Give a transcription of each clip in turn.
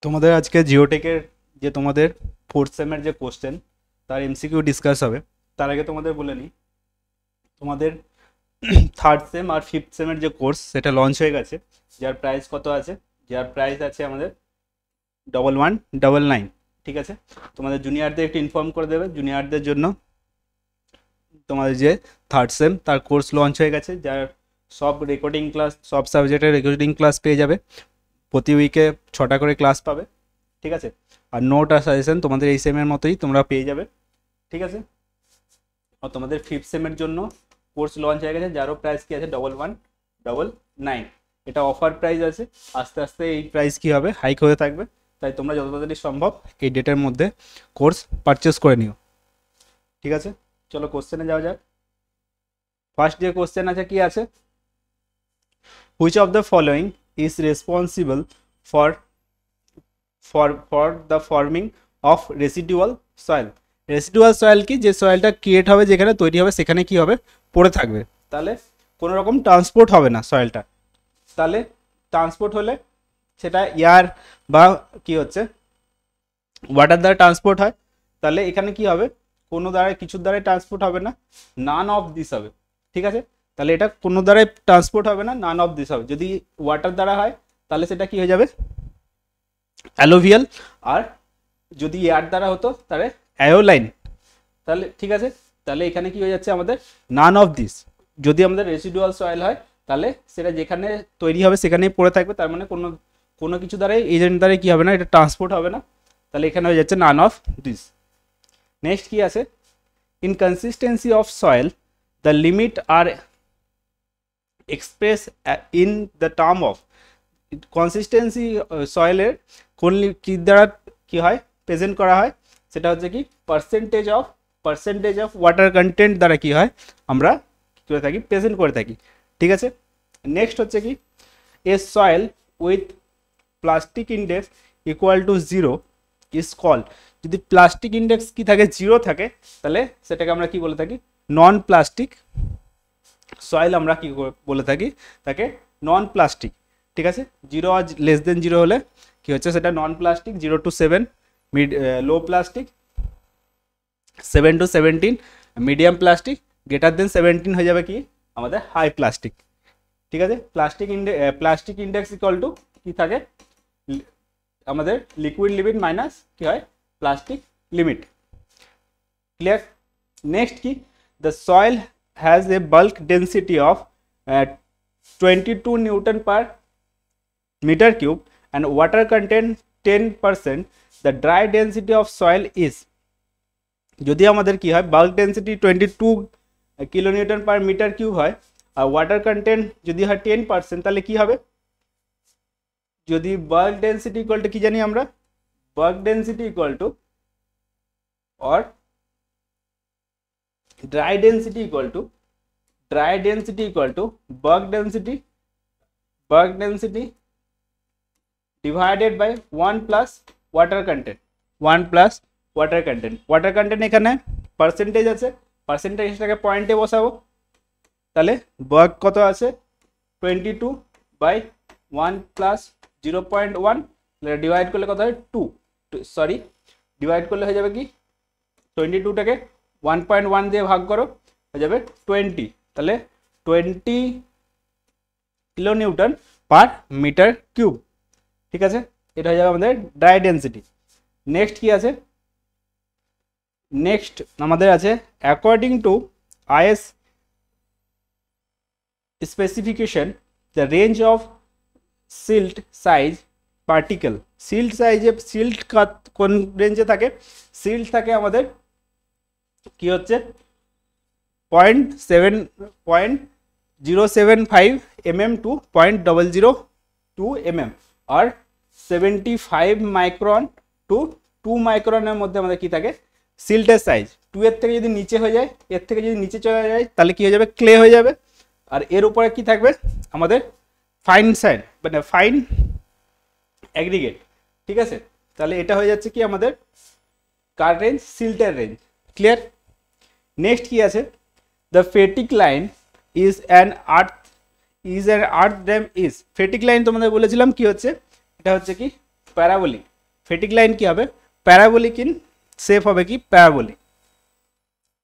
তোমাদের আজকে জিওটেকের যে তোমাদের ফোর্থ সেমের যে কোশ্চেন তার এমসিকিউ ডিসকাস হবে। তার আগে তোমাদের বলে নিই, তোমাদের থার্ড সেম আর ফিফথ সেমের যে কোর্স সেটা লঞ্চ হয়ে গেছে। যার প্রাইস কত আছে? যার প্রাইস আছে আমাদের 1199। ঠিক আছে, তোমাদের জুনিয়রদের একটু ইনফর্ম করে দেবে। জুনিয়রদের জন্য তোমাদের যে থার্ড সেম তার কোর্স লঞ্চ হয়ে গেছে, যার সব রেকর্ডিং ক্লাস, সব সাবজেক্টের রেকর্ডিং ক্লাস পেয়ে যাবে। প্রতি উইকে 6টা করে ক্লাস পাবে। ঠিক আছে, আর নোট আর সাজেশন তোমাদের এই সেমের মতোই তোমরা পেয়ে যাবে। ঠিক আছে, আর তোমাদের ফিফথ সেমের জন্য কোর্স লঞ্চ হয়ে গেছে, যারও প্রাইস কি আছে 1199। এটা অফার প্রাইস আছে, আস্তে আস্তে এই প্রাইস কি হবে, হাইক হয়ে থাকবে। তাই তোমরা যত তাড়াতাড়ি সম্ভব এই ডেটের মধ্যে কোর্স পারচেস করে নিও। ঠিক আছে, চলো কোশ্চেনে যাওয়া যাক। ফার্স্ট যে কোশ্চেন আছে, কি আছে? Which of the following is responsible for the forming of residual soil. Residual soil কি? যে সয়েলটা ক্রিয়েট হবে, যেখানে তৈরি হবে, সেখানে কি হবে, পড়ে থাকবে। তাহলে কোনো রকম ট্রান্সপোর্ট হবে না সয়েলটা। তাহলে ট্রান্সপোর্ট হলে সেটা এয়ার বা কি হচ্ছে ওয়াটার দ্বারা ট্রান্সপোর্ট হয়। তাহলে এখানে কি হবে, কোনো দ্বারাই, কিছুর দ্বারাই ট্রান্সপোর্ট হবে না, নান অফ দিস হবে। ঠিক আছে, তাহলে এটা কোনো দ্বারাই ট্রান্সপোর্ট হবে না, নান অফ দিস হবে। যদি ওয়াটার দ্বারা হয় তাহলে সেটা কি হয়ে যাবে, অ্যালোভিয়াল। আর যদি এয়ার দ্বারা হতো তাহলে অ্যায়োলাইন। তাহলে ঠিক আছে, তাহলে এখানে কি হয়ে যাচ্ছে আমাদের, নান অফ দিস। যদি আমাদের রেসিডুয়াল সয়েল হয় তাহলে সেটা যেখানে তৈরি হবে সেখানেই পড়ে থাকবে। তার মানে কোনো কোনো কিছু দ্বারাই, এজেন্ট দ্বারাই কি হবে না, এটা ট্রান্সপোর্ট হবে না। তাহলে এখানে হয়ে যাচ্ছে নান অফ দিস। নেক্সট কি আছে? In consistency of soil the limit are express in the term of. Consistency সয়েলের কোন কি দ্বারা কি হয়, প্রেজেন্ট করা হয়, সেটা হচ্ছে কি পার্সেন্টেজ অফ ওয়াটার কন্টেন্ট দ্বারা কি হয়, আমরা কি করে থাকি, প্রেজেন্ট করে থাকি। ঠিক আছে, নেক্সট হচ্ছে কি, a soil with plastic index equal to 0 is called. যদি প্লাস্টিক ইন্ডেক্স কি থাকে, 0 থাকে, তাহলে সেটাকে আমরা কি বলে থাকি, নন প্লাস্টিক সয়েল আমরা কি বলে থাকি, তাকে নন প্লাস্টিক। ঠিক আছে, 0 আর লেস দেন 0 হলে কি হচ্ছে, সেটা non plastic. 0 to 7 mid low plastic, 7 to 17 medium plastic, greater than 17 হয়ে যাবে কি আমাদের হাই প্লাস্টিক। ঠিক আছে, প্লাস্টিক ইন্ডেক্স ইকুয়াল টু কি থাকে আমাদের, লিকুইড লিমিট মাইনাস কি হয়, প্লাস্টিক লিমিট। ক্লিয়ার? নেক্সট কি, the soil has a bulk density of 22 Newton per meter cube and water content 10%. The dry density of soil is, যদি আমাদের কি হয়, bulk density 22 kilonewton per metre cube হয়, আর water content যদি হয় 10%, তাহলে কি হবে, যদি বাল্ক ডেন্সিটি ইকুয়াল টু কি জানি আমরা, bulk density equal to or dry density equal to bulk density divided by 1 plus water content, water content এখানে পার্সেন্টেজ আছে, পার্সেন্টেজটাকে পয়েন্টে বসাবো। তাহলে বাল্ক কত আছে, 22 বাই 1 প্লাস 0.1, ডিভাইড করলে কত হয়, 2, সরি ডিভাইড করলে হয়ে যাবে কি, 22টাকে 1.1 দিয়ে ভাগ করো, হয়ে যাবে 20। তাহলে 20 কিলোনিউটন পার মিটার কিউব। ঠিক আছে, এটা হয়ে যাবে আমাদের ড্রাই ডেন্সিটি। নেক্সট কি আছে, নেক্সট আমাদের আছে according to is specification the range of silt size particle. Silt সাইজে, সিল্ট কোন রেঞ্জে থাকে, সিল্ট থাকে আমাদের কি হচ্ছে 0.75 mm to 0.002 mm আর 75 মাইক্রন টু 2 মাইক্রনের মধ্যে আমাদের কি থাকে, সিল্টের সাইজ। 2 এর থেকে যদি নিচে হয়ে যায়, এর থেকে যদি নিচে চলে যায়, তাহলে কি হয়ে যাবে, ক্লে হয়ে যাবে। আর এর উপরে কি থাকবে আমাদের, ফাইন সাইড, মানে ফাইন অ্যাগ্রিগেট। ঠিক আছে, তাহলে এটা হয়ে যাচ্ছে কি আমাদের কার রেঞ্জ, সিল্টের রেঞ্জ। ক্লিয়ার? নেক্সট কি আছে, the phreatic line is an earth dam is. Phreatic line তোমাদের বলেছিলাম কি হচ্ছে, এটা হচ্ছে কি প্যারাবোলিক। ফেটিক লাইন কি হবে প্যারাবোলিক ইন শেপ হবে কি প্যারাবোলিক।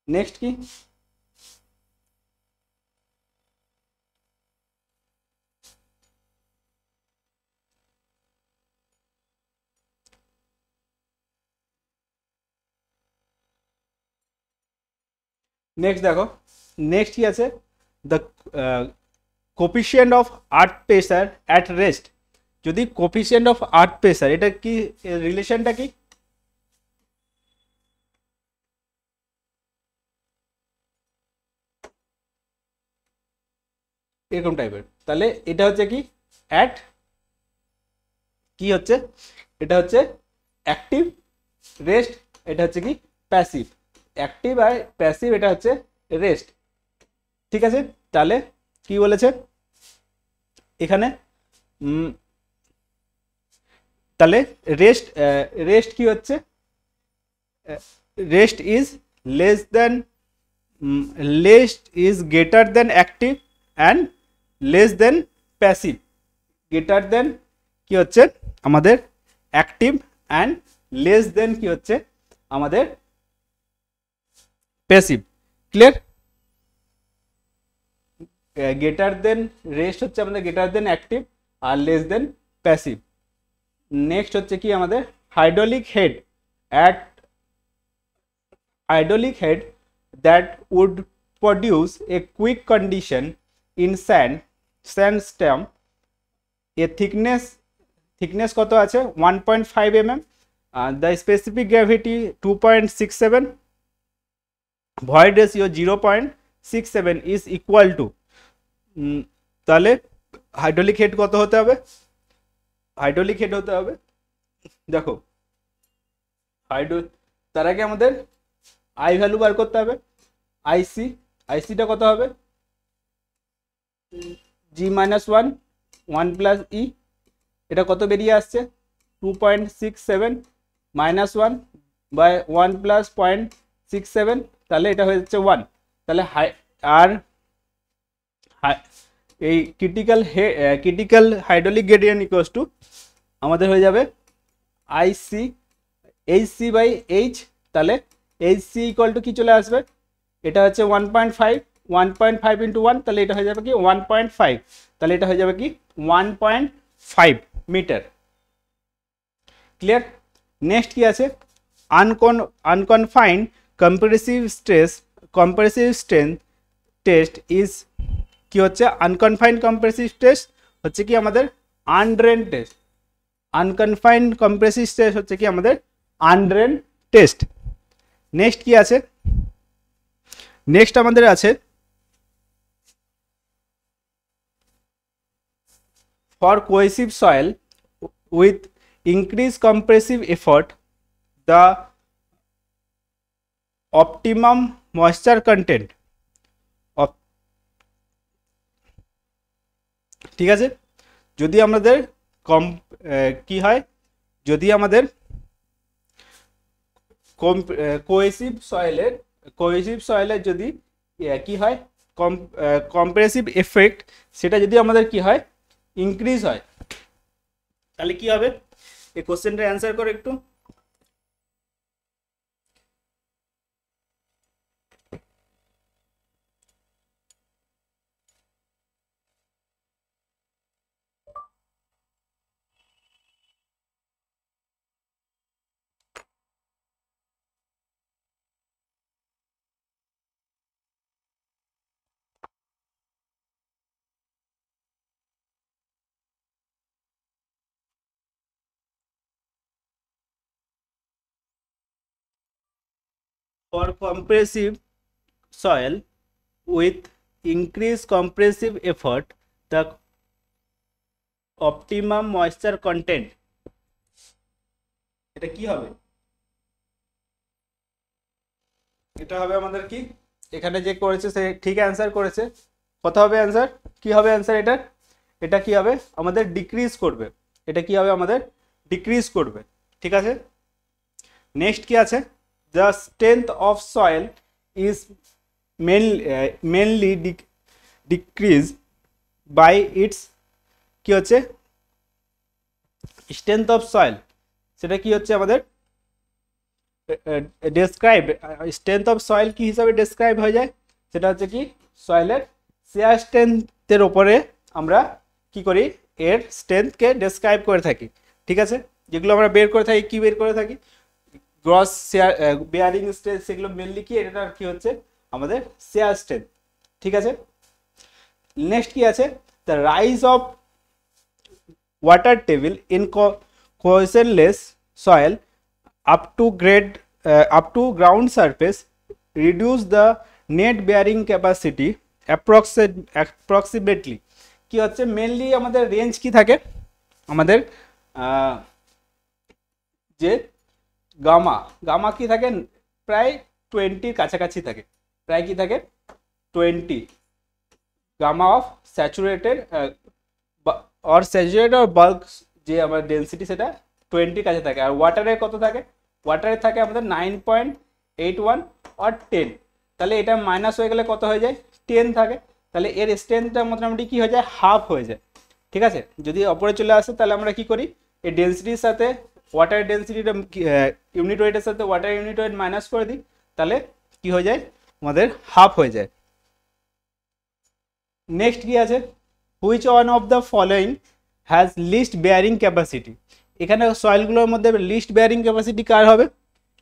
নেক্সট কি নেক্সট দেখো নেক্সট কি আছে the coefficient of earth pressure at rest. যদি কোফিশিয়েন্ট অফ আর্থ প্রেসার এটা কি রিলেশনটা কি এরকম টাইপের, তাহলে এটা হচ্ছে কি অ্যাট কি হচ্ছে এটা হচ্ছে অ্যাক্টিভ রেস্ট, এটা হচ্ছে কি প্যাসিভ। অ্যাক্টিভ আর প্যাসিভ এটা হচ্ছে রেস্ট, ঠিক আছে। তাহলে কি বলেছে এখানে তাহলে রেস্ট রেস্ট কি হচ্ছে rest is less than rest is greater than active and less than passive. Greater than কি হচ্ছে আমাদের অ্যাক্টিভ অ্যান্ড লেস দেন কি হচ্ছে আমাদের passive. Clear? Greater than rest হচ্ছে আমাদের গ্রেটার দেন অ্যাক্টিভ আর লেস দেন প্যাসিভ। নেক্সট হচ্ছে কি আমাদের hydraulic head at hydraulic head that would produce a quick condition in sandstone a thickness কত আছে 1.5 mm, the specific gravity 2.67, void ratio 0.67 is equal to তাহলে hydraulic head কত হতে হবে hydraulic head হতে হবে দেখো তার আগে আমাদের আই ভ্যালু বার করতে হবে। আইসিটা কত হবে জি মাইনাস ওয়ান প্লাস ই, এটা কত বেরিয়ে আসছে 2.67 মাইনাস 1 বাই 1 প্লাস 0.67, তাহলে এটা হয়ে যাচ্ছে 1। তাহলে আর এই critical hydraulic gradient equals to আমাদের হয়ে যাবে আইসি এইচসি বাই এইচ। তাহলে এইচসি ইকুয়াল টু কি চলে আসবে এটা হচ্ছে 1.5 ইন্টু 1, তাহলে এটা হয়ে যাবে কি 1.5, তাহলে এটা হয়ে যাবে কি 1.5 মিটার। ক্লিয়ার? নেক্সট কি আছে আনকনফাইন্ড কম্প্রেসিভ স্ট্রেন্থ টেস্ট ইজ কি হচ্ছে আনকনফাইন্ড কম্প্রেসিভ টেস্ট হচ্ছে কি আমাদের আনড্রেন টেস্ট। আনকনফাইন্ড কম্প্রেসিভ টেস্ট হচ্ছে কি আমাদের আনড্রেন টেস্ট। নেক্সট কি আছে নেক্সট আমাদের আছে for cohesive soil with increase compressive effort the optimum moisture content. ঠিক আছে, যদি আমাদের কি হয় যদি আমাদের কোহেসিভ সয়েলের যদি কি হয় কম্প্রেসিভ এফেক্ট সেটা যদি আমাদের কি হয় ইনক্রিজ হয়, তাহলে কি হবে এই কোশ্চেনটা অ্যান্সার করে একটু। For compressive soil with increased compressive effort, the optimum moisture content এটা কি হবে এটা হবে আমাদের কি এখানে যে করেছে সে ঠিক অ্যান্সার করেছে। কত হবে অ্যান্সার কি হবে অ্যান্সার এটা কি হবে আমাদের ডিক্রিজ করবে, এটা কি হবে আমাদের ডিক্রিজ করবে। ঠিক আছে, নেক্সট কি আছে the strength of soil is mainly decreased by its কি হচ্ছে strength of soil সেটা কি হচ্ছে আমাদের ডেসক্রাইব, স্ট্রেংথ অফ সয়েল কি হিসাবে ডেসক্রাইব হয়ে যায়, সেটা হচ্ছে কি সয়েলের শিয়ার স্ট্রেংথের ওপরে আমরা কি করি, এর স্ট্রেংথকে ডেসক্রাইব করে থাকি। ঠিক আছে, যেগুলো আমরা বের করে থাকি, কি বের করে থাকি, গ্রস শেয়ার বেয়ারিং স্ট্রেংথ, সেগুলো মেনলি কি, এটা কি হচ্ছে আমাদের শেয়ার স্ট্রেংথ। ঠিক আছে, নেক্সট কি আছে, the rise of water table in cohesionless soil up to ground surface reduce the net bearing capacity approximately। কি হচ্ছে মেনলি আমাদের রেঞ্জ কি থাকে, আমাদের যে গামা কি থাকে প্রায় 20 কাছাকাছি থাকে, প্রায় কি থাকে 20 gamma of saturated or saturated or bulk, যে আমার ডেন্সিটি সেটা 20 কাছে থাকে। আর ওয়াটারের কত থাকে, ওয়াটারে থাকে আমাদের 9.81 অর 10, তাহলে এটা মাইনাস হয়ে গেলে কত হয়ে যায় 10 থাকে, তাহলে এর স্ট্রেংথটা মোটামুটি কি হয়ে যায়, হাফ হয়ে যায়। ঠিক আছে, যদি অপরে চলে আসে তাহলে আমরা কি করি, এই ডেন্সিটির সাথে ওয়াটার ডেন্সিটিটা ইউনিট ওয়েটের সাথে ওয়াটার ইউনিট ওয়েট মাইনাস করে দিই, তাহলে কি হয়ে যায় আমাদের হাফ হয়ে যায়। নেক্সট কি আছে, which one of the following has least bearing capacity. এখানে সয়েলগুলোর মধ্যে লিস্ট বেয়ারিং ক্যাপাসিটি কার হবে,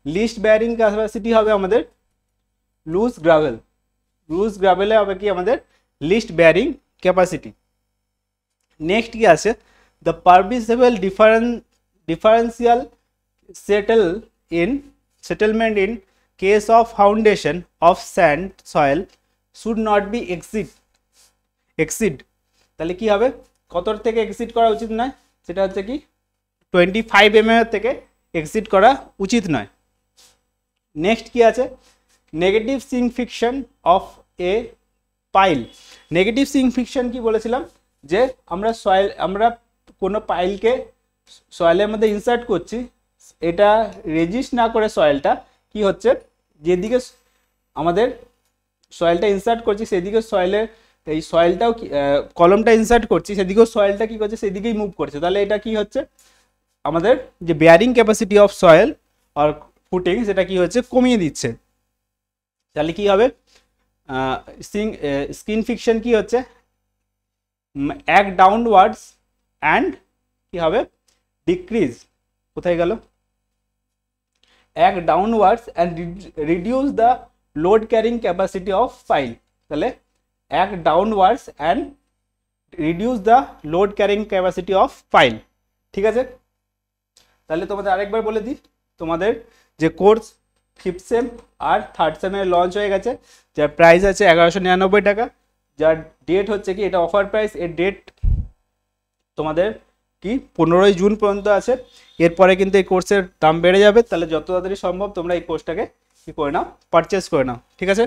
লিস্ট বেয়ারিং ক্যাপাসিটি হবে আমাদের লুজ গ্রাভেল। লুজ গ্রাভেলে হবে কি আমাদের লিস্ট বেয়ারিং ক্যাপাসিটি। নেক্সট কি আছে, the permissible differential settlement in case of foundation of sand soil should not be exceed. তাহলে কি হবে, কতর থেকে এক্সিড করা উচিত নয়, সেটা হচ্ছে কি 25 mm থেকে এক্সিড করা উচিত নয়। নেক্সট কি আছে, negative skin friction of a pile. Negative skin friction কি বলেছিলাম, যে আমরা কোনো পাইলকে সয়েলের মধ্যে ইনসার্ট করছি, এটা রেজিস্ট না করে সয়েলটা কি হচ্ছে, যেদিকে আমাদের সয়েলটা ইনসার্ট করছি সেদিকে সয়েলের এই সয়েলটাও কলমটা ইনসার্ট করছি সেদিকেও সয়েলটা কি করছে, সেদিকেই মুভ করছে, তাহলে এটা কি হচ্ছে আমাদের যে বেয়ারিং ক্যাপাসিটি অফ সয়েল আর ফুটিং সেটা কি হচ্ছে কমিয়ে দিচ্ছে। তাহলে কি হবে, স্কিন ফিকশন কি হচ্ছে, এক ডাউনওয়ার্ডস অ্যান্ড কি হবে ডিক্রিজ, কোথায় গেল, act downwards and reduce the load carrying capacity of pile. তাহলে act downwards and reduce the load carrying capacity of pile. ঠিক আছে, তাহলে তোমাদের আরেকবার বলে দিই, তোমাদের যে কোর্স 5th সেম আর 3rd সেমের লঞ্চ হয়ে গেছে, যার প্রাইস আছে 1199 টাকা, যার ডেট হচ্ছে কি, এটা অফার প্রাইস, এর ডেট তোমাদের কি 15ই জুন পর্যন্ত আছে। এরপরে কিন্তু এই কোর্সের দাম বেড়ে যাবে, তাহলে যত তাড়াতাড়ি সম্ভব তোমরা এই কোর্সটাকে কি করে নাও, পারচেস করে নাও। ঠিক আছে।